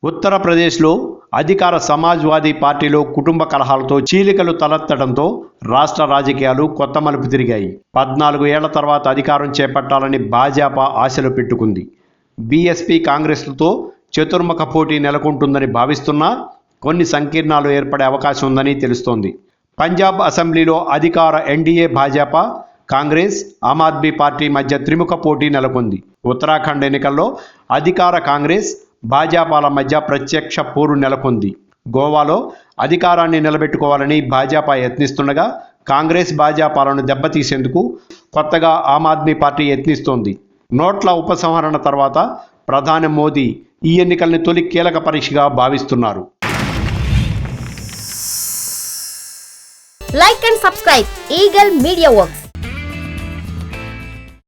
ఉత్తరప్రదేశ్లో అధికార సమాజ్వాదీ పార్టీలో కుటుంబ కలహాలతో చీలికలు తలెత్తడంతో రాష్ట్ర రాజకీయాలు కొత్త మలుపు తిరిగాయి. 14 ఏళ్ల తర్వాత అధికారం చేపట్టాలని భాజపా ఆశలు పెట్టుకుంది. బీఎస్పీ కాంగ్రెస్లతో చతుర్ముఖ పోటీ నెలకొంటుందని భావిస్తున్నా కొన్ని సంకీర్ణాలు ఏర్పడే అవకాశం ఉందని తెలుస్తోంది. పంజాబ్ అసెంబ్లీలో అధికార ఎన్డీఏ భాజపా, కాంగ్రెస్, ఆమ్ ఆద్మీ పార్టీ మధ్య త్రిముఖ పోటీ నెలకొంది. ఉత్తరాఖండ్ ఎన్నికల్లో అధికార కాంగ్రెస్, భాజపాల మధ్య ప్రత్యక్ష పోరు నెలకొంది. గోవాలో అధికారాన్ని నిలబెట్టుకోవాలని భాజపా యత్నిస్తుండగా కాంగ్రెస్ భాజపాలను దెబ్బతీసేందుకు కొత్తగా ఆమ్ ఆద్మీ పార్టీ యత్నిస్తోంది. నోట్ల ఉపసంహరణ తర్వాత ప్రధాని మోదీ ఈ ఎన్నికల్ని తొలి కీలక పరీక్షగా భావిస్తున్నారు. Like and subscribe Eagle Media Works.